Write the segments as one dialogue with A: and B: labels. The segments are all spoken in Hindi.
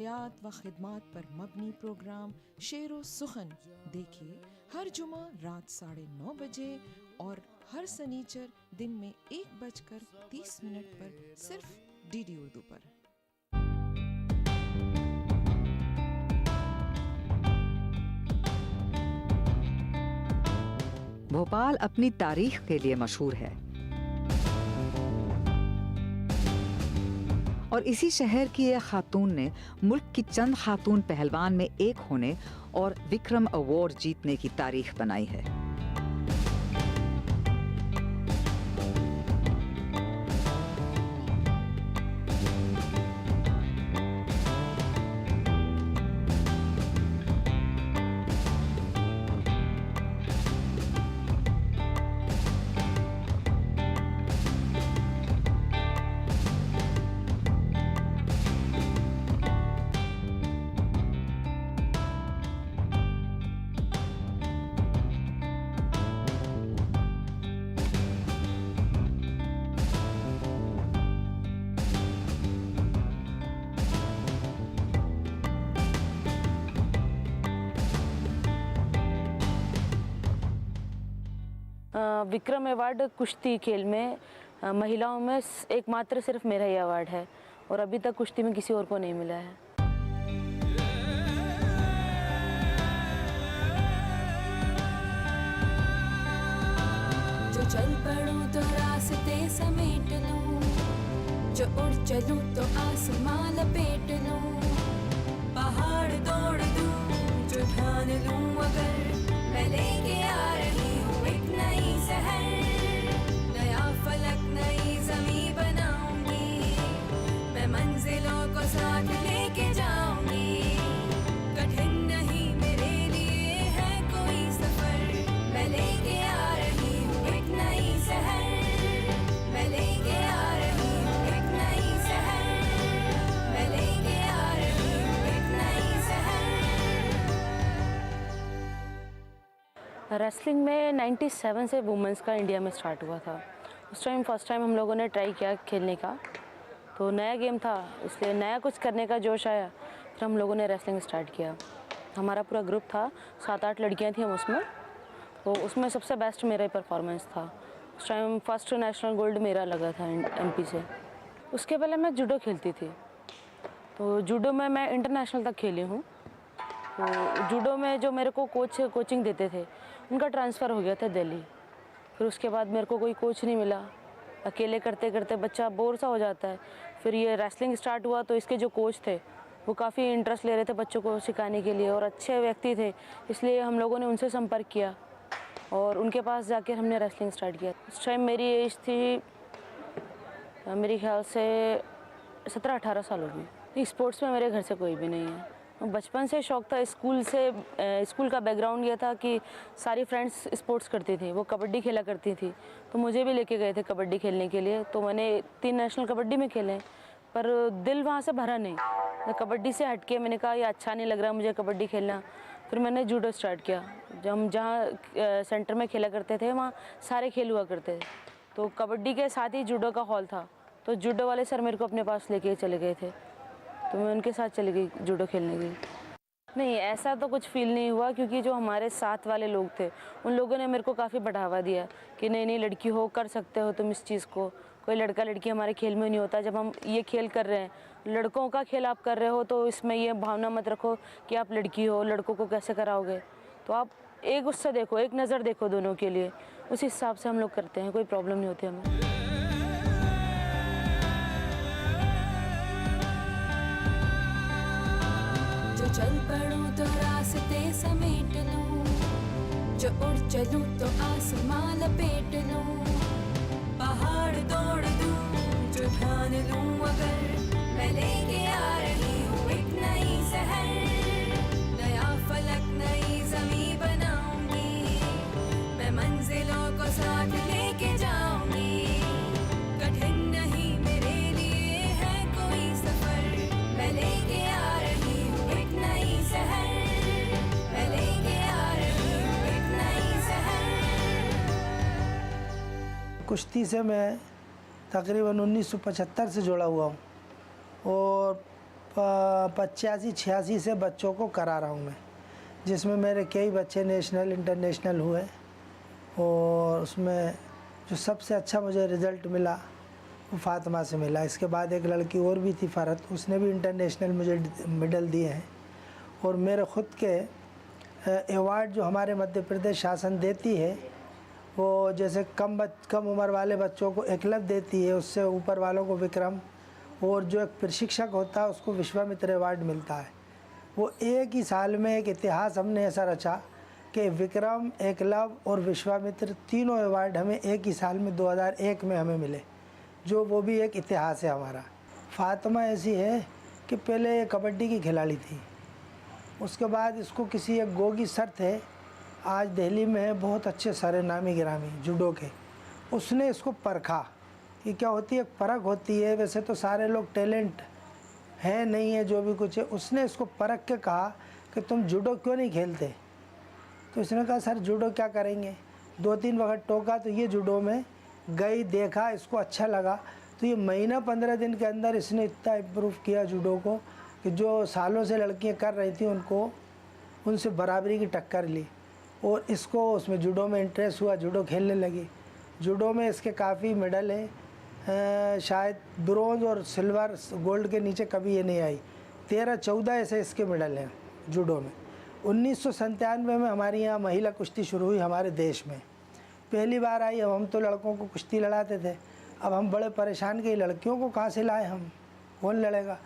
A: यात व खिदमात पर मबनी प्रोग्राम शेरो सुखन देखिए हर जुमा रात 9:30 बजे और हर सनीचर दिन में 1:30 पर सिर्फ डीडी उर्दू पर।
B: भोपाल अपनी तारीख के लिए मशहूर है और इसी शहर की एक खातून ने मुल्क की चंद खातून पहलवान में एक होने और विक्रम अवार्ड जीतने की तारीख बनाई है।
C: विक्रम अवार्ड कुश्ती खेल में महिलाओं में एकमात्र सिर्फ मेरा ही अवार्ड है और अभी तक कुश्ती में किसी और को नहीं मिला है।
D: जो चल पड़ूं तो रास्ते समेट लूं, जो उड़ चलूं तो आसमां लपेट लूं, पहाड़ तोड़ दूं जो ठान लूं अगर मैं लेके आ रही हूँ एक नई शहर, नया फलक नई ज़मीं बनाऊंगी, मैं मंजिलों को साथ लेके जाऊंगी, कठिन नहीं मेरे लिए है कोई सफर, मैं लेके आ रही हूँ एक नई शहर, मैं लेके आ रही हूँ एक नई शहर, मैं लेके आ रही हूँ एक नई शहर।
C: रेसलिंग में 97 से वुमेंस का इंडिया में स्टार्ट हुआ था। उस टाइम फर्स्ट टाइम हम लोगों ने ट्राई किया खेलने का, तो नया गेम था इसलिए नया कुछ करने का जोश आया, फिर हम लोगों ने रेसलिंग स्टार्ट किया। हमारा पूरा ग्रुप था, 7-8 लड़कियां थी हम उसमें, तो उसमें सबसे बेस्ट मेरा ही परफॉर्मेंस था। उस टाइम फर्स्ट नेशनल गोल्ड मेरा लगा था एमपी से। उसके पहले मैं जूडो खेलती थी, तो जूडो में मैं इंटरनेशनल तक खेली हूँ। तो जूडो में जो मेरे को कोचिंग देते थे उनका ट्रांसफ़र हो गया था दिल्ली। फिर उसके बाद मेरे को कोई कोच नहीं मिला, अकेले करते करते बच्चा बोर सा हो जाता है। फिर ये रेसलिंग स्टार्ट हुआ तो इसके जो कोच थे वो काफ़ी इंटरेस्ट ले रहे थे बच्चों को सिखाने के लिए और अच्छे व्यक्ति थे, इसलिए हम लोगों ने उनसे संपर्क किया और उनके पास जाकर हमने रेसलिंग स्टार्ट किया। उस टाइम मेरी एज थी मेरे ख्याल से 17-18 साल होगी। स्पोर्ट्स में मेरे घर से कोई भी नहीं है, बचपन से शौक़ था। स्कूल का बैकग्राउंड ये था कि सारी फ्रेंड्स स्पोर्ट्स करती थी, वो कबड्डी खेला करती थी, तो मुझे भी लेके गए थे कबड्डी खेलने के लिए। तो मैंने 3 नेशनल कबड्डी में खेले, पर दिल वहाँ से भरा नहीं। मैं कबड्डी से हट के मैंने कहा ये अच्छा नहीं लग रहा मुझे कबड्डी खेलना। फिर मैंने जूडो स्टार्ट किया। जब हम जहाँ सेंटर में खेला करते थे वहाँ सारे खेल हुआ करते थे, तो कबड्डी के साथ ही जूडो का हॉल था, तो जूडो वाले सर मेरे को अपने पास लेके चले गए थे, तो मैं उनके साथ चली गई जूडो खेलने के लिए। नहीं, ऐसा तो कुछ फील नहीं हुआ, क्योंकि जो हमारे साथ वाले लोग थे उन लोगों ने मेरे को काफ़ी बढ़ावा दिया कि नहीं लड़की हो, कर सकते हो तुम इस चीज़ को, कोई लड़का लड़की हमारे खेल में नहीं होता। जब हम ये खेल कर रहे हैं, लड़कों का खेल आप कर रहे हो, तो इसमें ये भावना मत रखो कि आप लड़की हो, लड़कों को कैसे कराओगे। तो आप एक उससे देखो, एक नज़र देखो दोनों के लिए, उस हिसाब से हम लोग करते हैं, कोई प्रॉब्लम नहीं होती हमें।
D: जो चल पड़ूं तो रास्ते समेट लूं, जो उड़ चलूं तो आसमां लपेट लूं, पहाड़ तोड़ दूं जो ठान लूं अगर मैं लेके आ रही हूँ एक नई शहर, नया फलक नई ज़मीं बनाऊंगी, मैं मंजिलों को साथ लेके जाऊंगी, कठिन नहीं मेरे लिए है कोई सफर, मैं लेके आ रही हूँ एक नई शहर, मैं लेके आ रही हूँ एक नई शहर।
E: कुश्ती से मैं तकरीबन 1975 से जुड़ा हुआ हूँ और 85-86 से बच्चों को करा रहा हूँ मैं, जिसमें मेरे कई बच्चे नेशनल इंटरनेशनल हुए और उसमें जो सबसे अच्छा मुझे रिज़ल्ट मिला वो फातिमा से मिला। इसके बाद एक लड़की और भी थी फ़रत, उसने भी इंटरनेशनल मुझे मेडल दिए हैं। और मेरे ख़ुद के अवार्ड जो हमारे मध्य प्रदेश शासन देती है वो जैसे कम उम्र वाले बच्चों को एकलव्य देती है, उससे ऊपर वालों को विक्रम, और जो एक प्रशिक्षक होता है उसको विश्वामित्र अवार्ड मिलता है। वो एक ही साल में एक इतिहास हमने ऐसा रचा कि विक्रम, एकलव्य और विश्वामित्र तीनों अवार्ड हमें एक ही साल में 2001 में हमें मिले, जो वो भी एक इतिहास है हमारा। फातिमा ऐसी है कि पहले कबड्डी की खिलाड़ी थी, उसके बाद इसको किसी एक गोगी सर थे, आज दिल्ली में है, बहुत अच्छे सारे नामी गिरामी जूडो के, उसने इसको परखा कि क्या होती है, एक परख होती है। वैसे तो सारे लोग टैलेंट है नहीं है जो भी कुछ है, उसने इसको परख के कहा कि तुम जूडो क्यों नहीं खेलते। तो इसने कहा सर जूडो क्या करेंगे। 2-3 वक्त टोका तो ये जूडो में गई, देखा, इसको अच्छा लगा, तो ये महीना 15 दिन के अंदर इसने इतना इम्प्रूव किया जूडो को कि जो सालों से लड़कियां कर रही थी उनसे बराबरी की टक्कर ली। और इसको उसमें जूडो में इंटरेस्ट हुआ, जूडो खेलने लगी। जूडो में इसके काफ़ी मेडल हैं, शायद ब्रोंज और सिल्वर, गोल्ड के नीचे कभी ये नहीं आई। 13-14 ऐसे इसके मेडल हैं जूडो में। 1997 में हमारे यहाँ महिला कुश्ती शुरू हुई हमारे देश में, पहली बार आई। अब हम तो लड़कों को कुश्ती लड़ाते थे, अब हम बड़े परेशान कि लड़कियों को कहाँ से लाए हम, कौन लड़ेगा।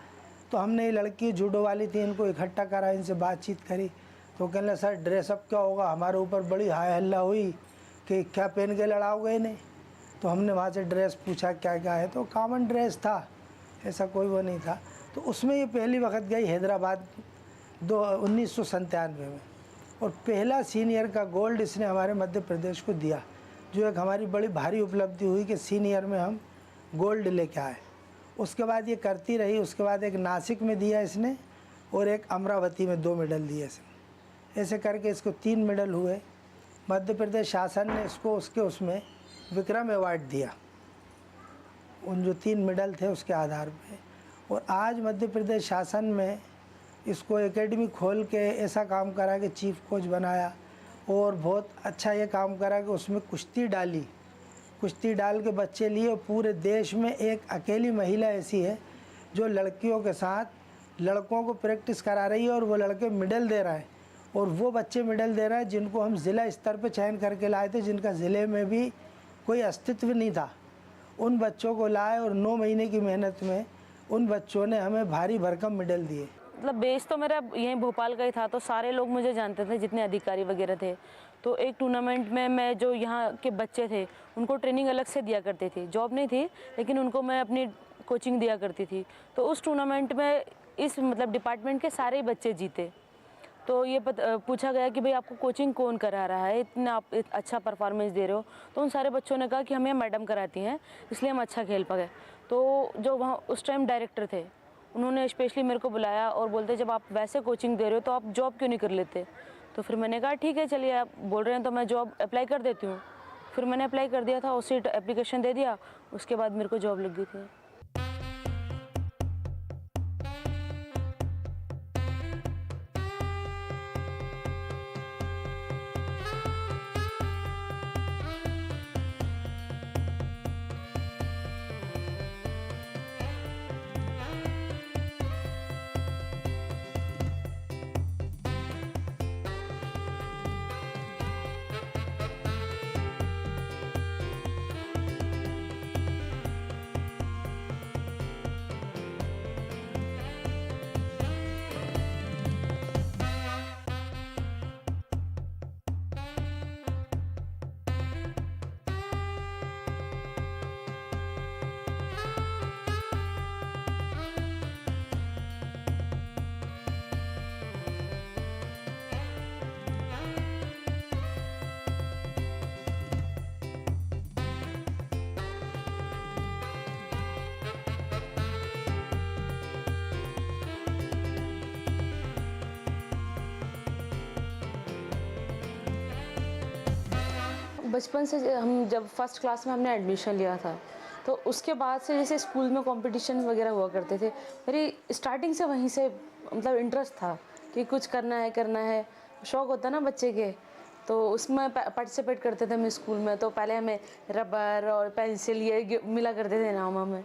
E: तो हमने ये लड़की जूडो वाली थी, इनको इकट्ठा करा, इनसे बातचीत करी, तो कहने सर ड्रेसअप क्या होगा। हमारे ऊपर बड़ी हाय हल्ला हुई कि क्या पहन के लड़ाओगे इन्हें। तो हमने वहाँ से ड्रेस पूछा क्या क्या है, तो कॉमन ड्रेस था, ऐसा कोई वो नहीं था। तो उसमें ये पहली वक्त गई हैदराबाद 1997 में, और पहला सीनियर का गोल्ड इसने हमारे मध्य प्रदेश को दिया, जो एक हमारी बड़ी भारी उपलब्धि हुई कि सीनियर में हम गोल्ड लेके आए। उसके बाद ये करती रही, उसके बाद एक नासिक में दिया इसने और एक अमरावती में 2 मेडल दिए इसने। ऐसे करके इसको 3 मेडल हुए। मध्य प्रदेश शासन ने इसको उसमें विक्रम अवार्ड दिया, उन जो 3 मेडल थे उसके आधार पे। और आज मध्य प्रदेश शासन में इसको एकेडमी खोल के ऐसा काम करा कि चीफ कोच बनाया, और बहुत अच्छा ये काम करा कि उसमें कुश्ती डाली, कुश्ती डाल के बच्चे लिए। और पूरे देश में एक अकेली महिला ऐसी है जो लड़कियों के साथ लड़कों को प्रैक्टिस करा रही है, और वो लड़के मेडल दे रहे हैं, और वो बच्चे मेडल दे रहे हैं जिनको हम ज़िला स्तर पे चयन करके लाए थे, जिनका ज़िले में भी कोई अस्तित्व नहीं था। उन बच्चों को लाए और 9 महीने की मेहनत में उन बच्चों ने हमें भारी भरकम मेडल दिए।
C: मतलब बेस तो मेरा यहीं भोपाल का ही था, तो सारे लोग मुझे जानते थे, जितने अधिकारी वगैरह थे। तो एक टूर्नामेंट में मैं जो यहाँ के बच्चे थे उनको ट्रेनिंग अलग से दिया करती थी, जॉब नहीं थी लेकिन उनको मैं अपनी कोचिंग दिया करती थी। तो उस टूर्नामेंट में इस मतलब डिपार्टमेंट के सारे बच्चे जीते। तो ये पूछा गया कि भाई आपको कोचिंग कौन करा रहा है, इतना आप अच्छा परफॉर्मेंस दे रहे हो। तो उन सारे बच्चों ने कहा कि हमें मैडम कराती हैं, इसलिए हम अच्छा खेल पाए। तो जो वहाँ उस टाइम डायरेक्टर थे उन्होंने स्पेशली मेरे को बुलाया और बोलते जब आप वैसे कोचिंग दे रहे हो तो आप जॉब क्यों नहीं कर लेते। तो फिर मैंने कहा ठीक है चलिए आप बोल रहे हैं तो मैं जॉब अप्लाई कर देती हूँ। फिर मैंने अप्लाई कर दिया था, उसी एप्लीकेशन दे दिया, उसके बाद मेरे को जॉब लग गई थी। बचपन से हम जब फर्स्ट क्लास में हमने एडमिशन लिया था तो उसके बाद से जैसे स्कूल में कंपटीशन वगैरह हुआ करते थे, मेरी स्टार्टिंग से वहीं से मतलब इंटरेस्ट था कि कुछ करना है, शौक़ होता है ना बच्चे के, तो उसमें पार्टिसिपेट करते थे हम स्कूल में। तो पहले हमें रबर और पेंसिल ये मिला करते थे इनाम हमें।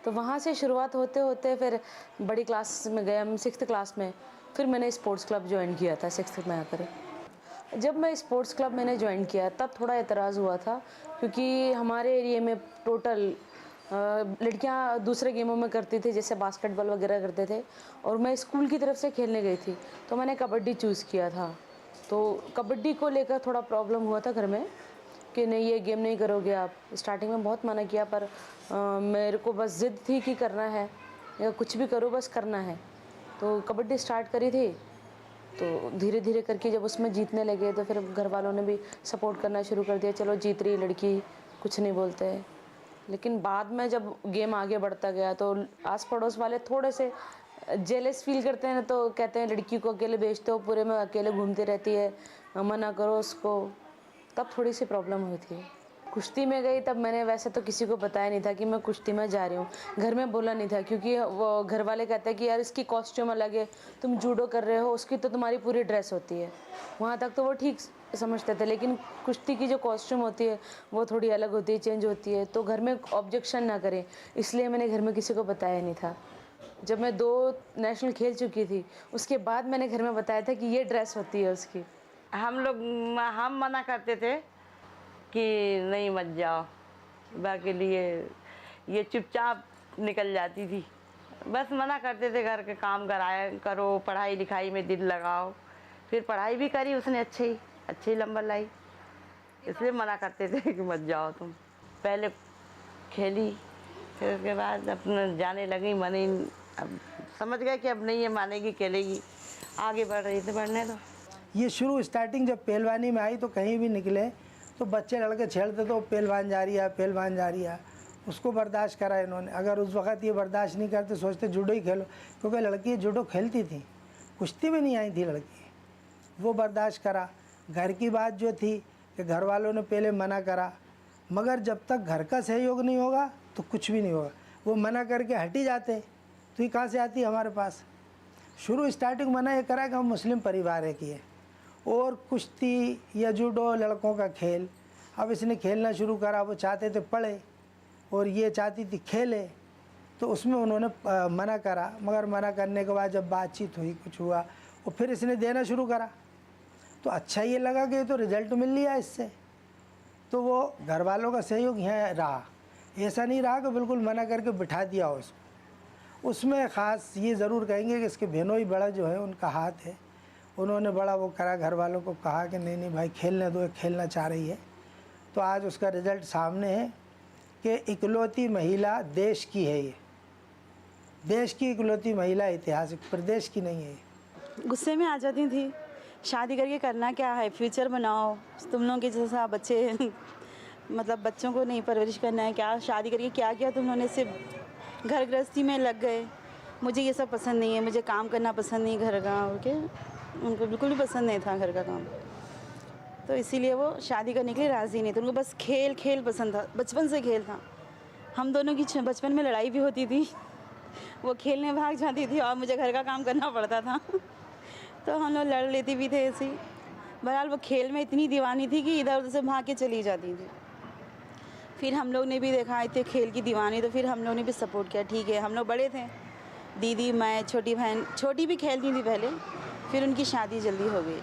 C: तो वहाँ से शुरुआत होते होते फिर बड़ी क्लास में गए हम, 6th क्लास में। फिर मैंने स्पोर्ट्स क्लब ज्वाइन किया था 6th में आकर। जब मैं स्पोर्ट्स क्लब मैंने ज्वाइन किया तब थोड़ा एतराज़ हुआ था, क्योंकि हमारे एरिया में टोटल लड़कियां दूसरे गेमों में करती थी, जैसे बास्केटबॉल वगैरह करते थे, और मैं स्कूल की तरफ से खेलने गई थी। तो मैंने कबड्डी चूज़ किया था। तो कबड्डी को लेकर थोड़ा प्रॉब्लम हुआ था घर में कि नहीं ये गेम नहीं करोगे आप। स्टार्टिंग में बहुत मना किया, पर मेरे को बस ज़िद थी कि करना है, या कुछ भी करो बस करना है। तो कबड्डी स्टार्ट करी थी। तो धीरे धीरे करके जब उसमें जीतने लगे तो फिर घर वालों ने भी सपोर्ट करना शुरू कर दिया, चलो जीत रही लड़की, कुछ नहीं बोलते। लेकिन बाद में जब गेम आगे बढ़ता गया तो आस पड़ोस वाले थोड़े से जेलस फील करते हैं, तो कहते हैं लड़की को अकेले भेजते हो, पूरे में अकेले घूमती रहती है, मना करो उसको। तब थोड़ी सी प्रॉब्लम हुई थी। कुश्ती में गई तब मैंने वैसे तो किसी को बताया नहीं था कि मैं कुश्ती में जा रही हूँ, घर में बोला नहीं था, क्योंकि वो घर वाले कहते हैं कि यार इसकी कॉस्ट्यूम अलग है, तुम जूडो कर रहे हो, उसकी तो तुम्हारी पूरी ड्रेस होती है। वहाँ तक तो वो ठीक समझते थे, लेकिन कुश्ती की जो कॉस्ट्यूम होती है वो थोड़ी अलग होती है, चेंज होती है, तो घर में ऑब्जेक्शन ना करें, इसलिए मैंने घर में किसी को बताया नहीं था। जब मैं 2 नेशनल खेल चुकी थी उसके बाद मैंने घर में बताया था कि ये ड्रेस होती है उसकी।
F: हम मना करते थे कि नहीं मत जाओ, बाकी लिए ये चुपचाप निकल जाती थी। बस मना करते थे, घर के काम कराया करो, पढ़ाई लिखाई में दिल लगाओ। फिर पढ़ाई भी करी उसने, अच्छे नंबर लाई, इसलिए मना करते थे कि मत जाओ तुम। पहले खेली, फिर उसके बाद अपना जाने लगी, मनी अब समझ गए कि अब नहीं ये मानेगी, खेलेगी, आगे बढ़ रही थी, बढ़ने दो।
E: ये शुरू स्टार्टिंग जब पहलवानी में आई तो कहीं भी निकले तो बच्चे लड़के छेड़ते तो पहलवान जा रही है, उसको बर्दाश्त करा इन्होंने। अगर उस वक़्त ये बर्दाश्त नहीं करते, सोचते जूडो ही खेलो, क्योंकि लड़की जूडो खेलती थी, कुश्ती में नहीं आई थी लड़की, वो बर्दाश्त करा। घर की बात जो थी कि घर वालों ने पहले मना करा, मगर जब तक घर का सहयोग नहीं होगा तो कुछ भी नहीं होगा। वो मना करके हट ही जाते, तो ये कहाँ से आती हमारे पास। शुरू स्टार्टिंग मना ये करा कि हम मुस्लिम परिवार है कि है, और कुश्ती या जूडो लड़कों का खेल। अब इसने खेलना शुरू करा, वो चाहते थे पढ़े और ये चाहती थी खेले, तो उसमें उन्होंने मना करा। मगर मना करने के बाद जब बातचीत हुई, कुछ हुआ, और फिर इसने देना शुरू करा, तो अच्छा ये लगा कि ये तो रिज़ल्ट मिल लिया इससे। तो वो घर वालों का सहयोग यहाँ रहा, ऐसा नहीं रहा कि बिल्कुल मना करके बिठा दिया हो उसको। उसमें ख़ास ये ज़रूर कहेंगे कि इसके बहनों बड़ा जो है उनका हाथ है, उन्होंने बड़ा वो करा, घर वालों को कहा कि नहीं भाई खेलने दो, खेलना चाह रही है। तो आज उसका रिज़ल्ट सामने है कि इकलौती महिला देश की है, ये देश की इकलौती महिला, ऐतिहासिक प्रदेश की नहीं है।
G: गुस्से में आ जाती थी, शादी करके करना क्या है, फ्यूचर बनाओ, तुम लोगों के जैसा बच्चे मतलब बच्चों को नहीं परवरिश करना है, क्या शादी करके क्या किया तुम लोगों ने, सिर्फ घर गृहस्थी में लग गए। मुझे ये सब पसंद नहीं है, मुझे काम करना पसंद नहीं घर का, ओके, उनको बिल्कुल भी पसंद नहीं था घर का काम। तो इसीलिए वो शादी करने के लिए राज़ी नहीं थे, उनको बस खेल पसंद था, बचपन से खेल था। हम दोनों की बचपन में लड़ाई भी होती थी, वो खेलने भाग जाती थी और मुझे घर का काम करना पड़ता था तो हम लोग लड़ लेती भी थे ऐसी। बहरहाल वो खेल में इतनी दीवानी थी कि इधर उधर से भाग के चली जाती थी। फिर हम लोग ने भी देखा इतने खेल की दीवानी, तो फिर हम लोग ने भी सपोर्ट किया, ठीक है। हम लोग बड़े थे, दीदी, मैं, छोटी बहन, छोटी भी खेलती थी पहले, फिर उनकी शादी जल्दी हो गई,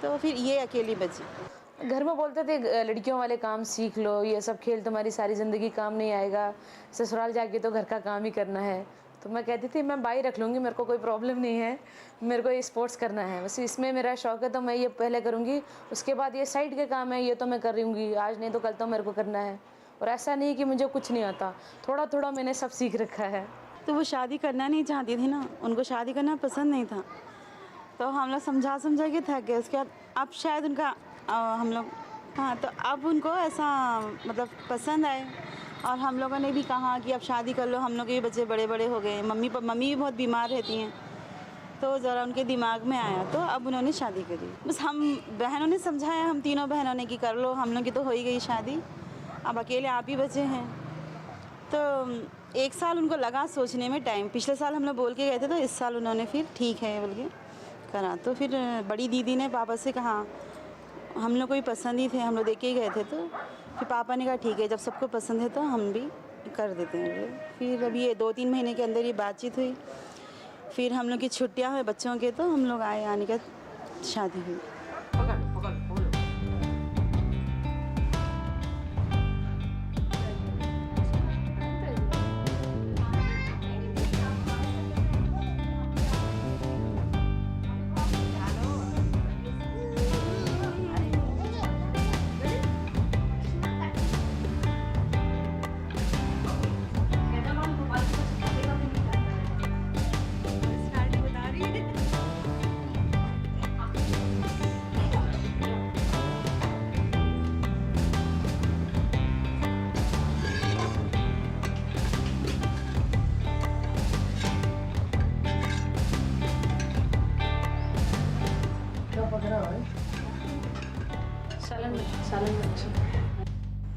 G: तो फिर ये अकेली बची।
C: घर में बोलते थे लड़कियों वाले काम सीख लो, ये सब खेल तुम्हारी सारी ज़िंदगी काम नहीं आएगा, ससुराल जाके तो घर का काम ही करना है। तो मैं कहती थी मैं बाई रख लूँगी, मेरे को कोई प्रॉब्लम नहीं है, मेरे को ये स्पोर्ट्स करना है, बस इसमें मेरा शौक़ है, तो मैं ये पहले करूँगी, उसके बाद ये साइड के काम है ये तो मैं कर रही हूँगी, आज नहीं तो कल तो मेरे को करना है। और ऐसा नहीं कि मुझे कुछ नहीं आता, थोड़ा थोड़ा मैंने सब सीख रखा है।
G: तो वो शादी करना नहीं चाहती थी ना, उनको शादी करना पसंद नहीं था, तो हम लोग समझा के थक गए। उसके बाद अब शायद उनका हम लोग, हाँ, तो अब उनको ऐसा मतलब पसंद आए, और हम लोगों ने भी कहा कि अब शादी कर लो, हम लोग के भी बच्चे बड़े बड़े हो गए, मम्मी भी बहुत बीमार रहती हैं, तो ज़रा उनके दिमाग में आया, तो अब उन्होंने शादी करी। बस हम बहनों ने समझाया, हम तीनों बहनों ने कि कर लो, हम लोग की तो हो ही गई शादी, अब अकेले आप ही बचे हैं, तो 1 साल उनको लगा सोचने में टाइम। पिछले साल हम लोग बोल के गए थे, तो इस साल उन्होंने फिर ठीक है बोल के करा। तो फिर बड़ी दीदी ने पापा से कहा, हम लोग को भी पसंद ही थे, हम लोग देख के ही गए थे। तो फिर पापा ने कहा ठीक है, जब सबको पसंद है तो हम भी कर देते हैं। फिर अभी ये 2-3 महीने के अंदर ये बातचीत हुई। फिर हम लोग की छुट्टियां हुई बच्चों के, तो हम लोग आए, आने का शादी हुई।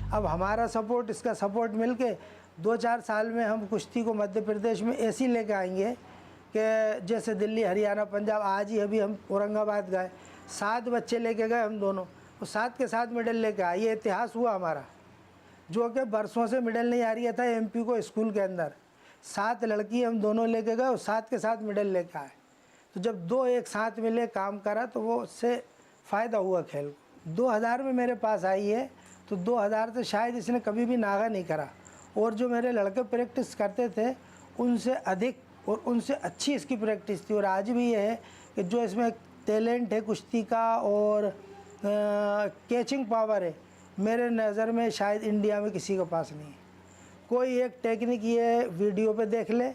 E: अब हमारा सपोर्ट, इसका सपोर्ट मिलके 2-4 साल में हम कुश्ती को मध्य प्रदेश में ऐसी लेके आएंगे कि जैसे दिल्ली, हरियाणा, पंजाब। आज ही अभी हम औरंगाबाद गए, 7 बच्चे लेके गए हम दोनों, वो 7 के 7 मेडल लेके आए। ये इतिहास हुआ हमारा, जो कि बरसों से मेडल नहीं आ रही था MP को स्कूल के अंदर। 7 लड़की हम दोनों लेके गए और 7 के 7 मेडल लेके आए। तो जब 2 एक साथ मिले काम करा तो वो उससे फ़ायदा हुआ खेल को। 2000 में मेरे पास आई है, तो 2000 से शायद इसने कभी भी नागा नहीं करा। और जो मेरे लड़के प्रैक्टिस करते थे उनसे अधिक और उनसे अच्छी इसकी प्रैक्टिस थी। और आज भी ये है कि जो इसमें टैलेंट है कुश्ती का और कैचिंग पावर है, मेरे नज़र में शायद इंडिया में किसी के पास नहीं है। कोई एक टेक्निक ये वीडियो पे देख ले,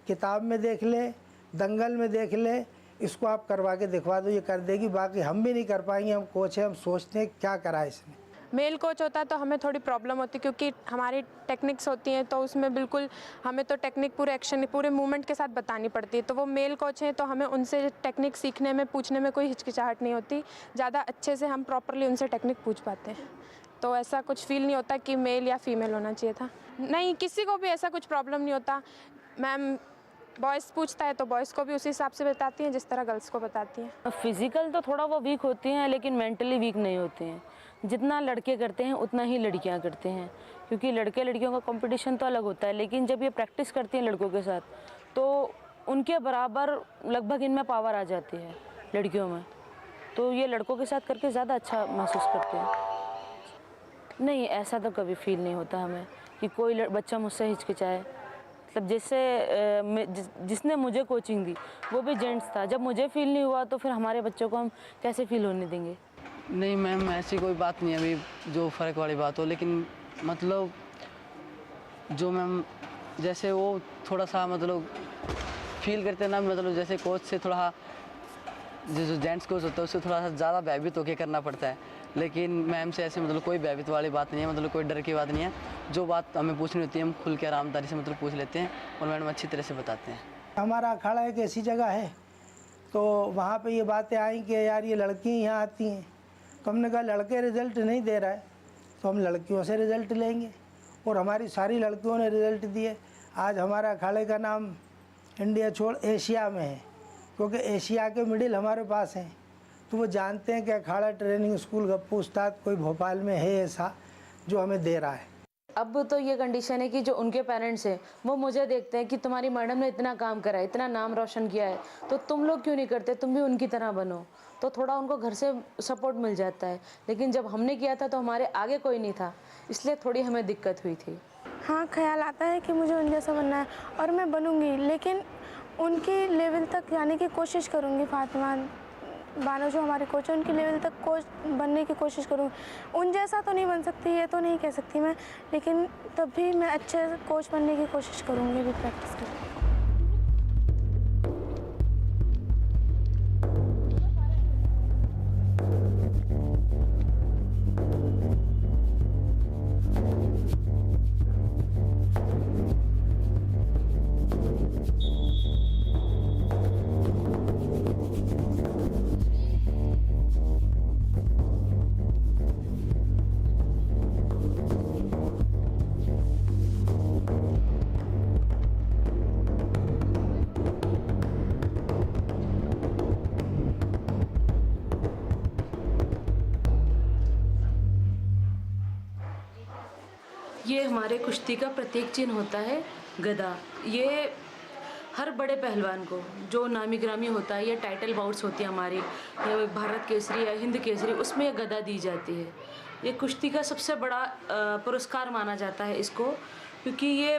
E: किताब में देख ले, दंगल में देख ले, इसको आप करवा के दिखवा दो, ये कर देगी। बाकी हम भी नहीं कर पाएंगे, हम कोच हैं, हम सोचते हैं क्या करा इसने।
H: मेल कोच होता है तो हमें थोड़ी प्रॉब्लम होती है, क्योंकि हमारी टेक्निक्स होती हैं, तो उसमें बिल्कुल हमें तो टेक्निक पूरे एक्शन, पूरे मूवमेंट के साथ बतानी पड़ती है। तो वो मेल कोच हैं, तो हमें उनसे टेक्निक सीखने में, पूछने में कोई हिचकिचाहट नहीं होती। ज़्यादा अच्छे से हम प्रॉपरली उनसे टेक्निक पूछ पाते हैं। तो ऐसा कुछ फील नहीं होता कि मेल या फीमेल होना चाहिए था। नहीं, किसी को भी ऐसा कुछ प्रॉब्लम नहीं होता। मैम बॉयज़ पूछता है तो बॉयज़ को भी उसी हिसाब से बताती हैं जिस तरह गर्ल्स को बताती हैं।
C: फिज़िकल तो थोड़ा वो वीक होती हैं, लेकिन मेंटली वीक नहीं होती हैं। जितना लड़के करते हैं उतना ही लड़कियां करते हैं, क्योंकि लड़के लड़कियों का कंपटीशन तो अलग होता है। लेकिन जब ये प्रैक्टिस करती हैं लड़कों के साथ, तो उनके बराबर लगभग इनमें पावर आ जाती है लड़कियों में। तो ये लड़कों के साथ करके ज़्यादा अच्छा महसूस करते हैं। नहीं, ऐसा तो कभी फील नहीं होता हमें कि कोई बच्चा मुझसे हिचकिचाए। मतलब जैसे जिसने मुझे कोचिंग दी वो भी जेंट्स था। जब मुझे फील नहीं हुआ तो फिर हमारे बच्चों को हम कैसे फील होने देंगे।
I: नहीं मैम, ऐसी कोई बात नहीं है अभी जो फ़र्क वाली बात हो। लेकिन मतलब जो मैम जैसे वो थोड़ा सा मतलब फील करते ना, मतलब जैसे कोच से थोड़ा, जो जेंट्स कोच होता है उससे थोड़ा सा ज़्यादा भयभीत होकर करना पड़ता है। लेकिन मैम से ऐसे मतलब कोई भयभीत वाली बात नहीं है, मतलब कोई डर की बात नहीं है। जो बात हमें पूछनी होती है हम खुल के आरामदारी से मतलब पूछ लेते हैं और मैडम अच्छी तरह से बताते हैं।
E: हमारा अखाड़ा एक ऐसी जगह है, तो वहाँ पे ये बातें आई कि यार ये लड़कियाँ यहाँ आती हैं, तो हमने कहा लड़के रिज़ल्ट नहीं दे रहा है तो हम लड़कियों से रिज़ल्ट लेंगे। और हमारी सारी लड़कियों ने रिज़ल्ट दिए। आज हमारा अखाड़े का नाम इंडिया छोड़ एशिया में है, क्योंकि एशिया के मिडिल हमारे पास हैं। तो वो जानते हैं कि अखाड़ा ट्रेनिंग स्कूल गप्पू उस्ताद कोई भोपाल में है ऐसा जो हमें दे रहा है।
C: अब तो ये कंडीशन है कि जो उनके पेरेंट्स हैं वो मुझे देखते हैं कि तुम्हारी मैडम ने इतना काम करा है, इतना नाम रोशन किया है, तो तुम लोग क्यों नहीं करते, तुम भी उनकी तरह बनो। तो थोड़ा उनको घर से सपोर्ट मिल जाता है। लेकिन जब हमने किया था तो हमारे आगे कोई नहीं था, इसलिए थोड़ी हमें दिक्कत हुई थी।
J: हाँ, ख्याल आता है कि मुझे उन जैसा बनना है और मैं बनूंगी, लेकिन उनकी लेवल तक जाने की कोशिश करूंगी। फातिमा बानो जो हमारे कोच है उनकी लेवल तक कोच बनने की कोशिश करूँगी। उन जैसा तो नहीं बन सकती, ये तो नहीं कह सकती मैं, लेकिन तब भी मैं अच्छे कोच बनने की कोशिश करूँगी भी प्रैक्टिस करके।
C: ये हमारे कुश्ती का प्रतीक चिन्ह होता है, गदा। ये हर बड़े पहलवान को जो नामी ग्रामी होता है, ये टाइटल बाउट्स होती है हमारी, ये भारत केसरी या हिंद केसरी, उसमें ये गदा दी जाती है। ये कुश्ती का सबसे बड़ा पुरस्कार माना जाता है इसको, क्योंकि ये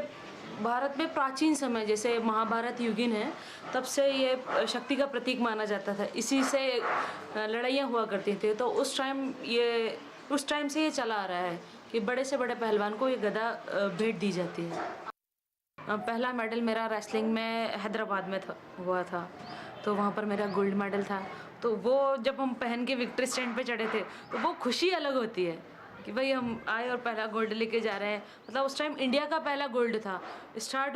C: भारत में प्राचीन समय जैसे महाभारत युगीन है तब से ये शक्ति का प्रतीक माना जाता था। इसी से लड़ाइयाँ हुआ करती थी। तो उस टाइम से ये चला आ रहा है कि बड़े से बड़े पहलवान को ये गदा भेंट दी जाती है। पहला मेडल मेरा रेसलिंग में हैदराबाद में हुआ था, तो वहाँ पर मेरा गोल्ड मेडल था। तो वो जब हम पहन के विक्ट्री स्टैंड पे चढ़े थे तो वो खुशी अलग होती है कि भाई हम आए और पहला गोल्ड लेके जा रहे हैं। मतलब उस टाइम इंडिया का पहला गोल्ड था। स्टार्ट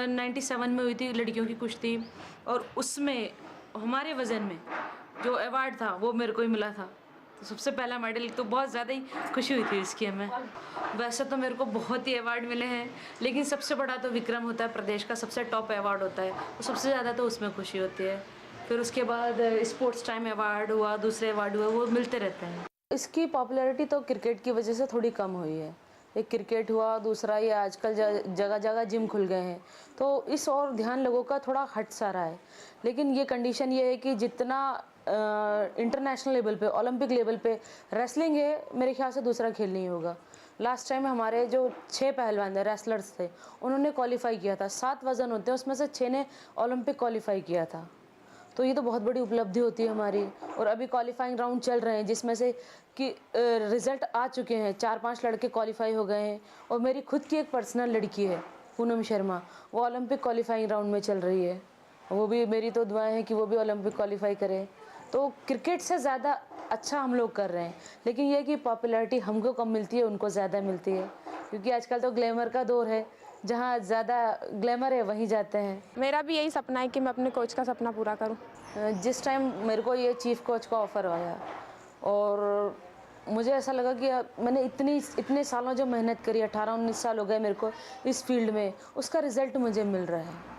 C: 97 में हुई थी लड़कियों की कुश्ती, और उसमें हमारे वज़न में जो अवार्ड था वो मेरे को ही मिला था। तो सबसे पहला मेडल, तो बहुत ज़्यादा ही खुशी हुई थी इसकी हमें। वैसे तो मेरे को बहुत ही अवार्ड मिले हैं, लेकिन सबसे बड़ा तो विक्रम होता है, प्रदेश का सबसे टॉप अवार्ड होता है, तो सबसे ज़्यादा तो उसमें खुशी होती है। फिर उसके बाद स्पोर्ट्स टाइम अवार्ड हुआ, दूसरे अवार्ड हुए, वो मिलते रहते हैं। इसकी पॉपुलैरिटी तो क्रिकेट की वजह से थोड़ी कम हुई है। एक क्रिकेट हुआ, दूसरा ये आजकल जगह जगह जिम खुल गए हैं, तो इस और ध्यान लोगों का थोड़ा हट सा रहा है। लेकिन ये कंडीशन ये है कि जितना इंटरनेशनल लेवल पे, ओलंपिक लेवल पे रेसलिंग है, मेरे ख्याल से दूसरा खेल नहीं होगा। लास्ट टाइम हमारे जो 6 पहलवान थे, रेसलर्स थे, उन्होंने क्वालिफाई किया था। 7 वज़न होते हैं, उसमें से 6 ने ओलंपिक क्वालिफाई किया था। तो ये तो बहुत बड़ी उपलब्धि होती है हमारी। और अभी क्वालिफाइंग राउंड चल रहे हैं, जिसमें से कि रिज़ल्ट आ चुके हैं। 4-5 लड़के क्वालिफाई हो गए हैं, और मेरी खुद की एक पर्सनल लड़की है पूनम शर्मा, वो ओलंपिक क्वालिफाइंग राउंड में चल रही है। वो भी, मेरी तो दुआएं हैं कि वो भी ओलंपिक क्वालिफाई करे। तो क्रिकेट से ज़्यादा अच्छा हम लोग कर रहे हैं, लेकिन ये कि पॉपुलैरिटी हमको कम मिलती है, उनको ज़्यादा मिलती है, क्योंकि आजकल तो ग्लैमर का दौर है, जहाँ ज़्यादा ग्लैमर है वहीं जाते हैं।
H: मेरा भी यही सपना है कि मैं अपने कोच का सपना पूरा करूं।
C: जिस टाइम मेरे को ये चीफ कोच का ऑफ़र आया, और मुझे ऐसा लगा कि मैंने इतने सालों जो मेहनत करी, 18-19 साल हो गए मेरे को इस फील्ड में, उसका रिज़ल्ट मुझे मिल रहा है।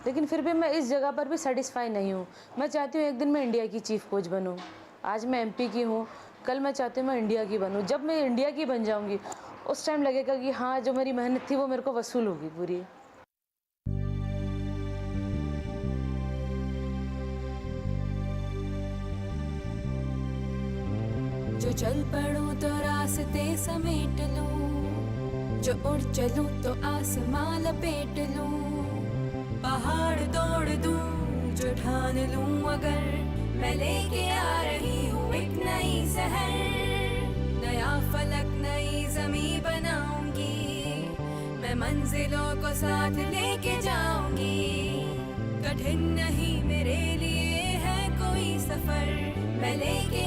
C: लेकिन फिर भी मैं इस जगह पर भी सेटिस्फाई नहीं हूँ। मैं चाहती हूँ एक दिन मैं इंडिया की चीफ कोच बनूँ। आज मैं एमपी की हूँ, कल मैं चाहती हूँ मैं इंडिया की बनूँ। जब मैं इंडिया की बन जाऊँगी, उस टाइम लगेगा कि हाँ, जो मेरी मेहनत थी वो मेरे को वसूल होगी पूरी।
D: जो चल पड़ूं तो रास्ते समेट लूं, जो उड़ चलूं तो आसमां लपेट लूं, पहाड़ तोड़ दूं जो ठान लूं अगर, मैं लेके आ रही हूँ एक नई शहर, नया फलक नई ज़मीं बनाऊंगी, मैं मंजिलों को साथ लेके जाऊंगी। कठिन नहीं मेरे लिए है कोई सफर, मैं लेके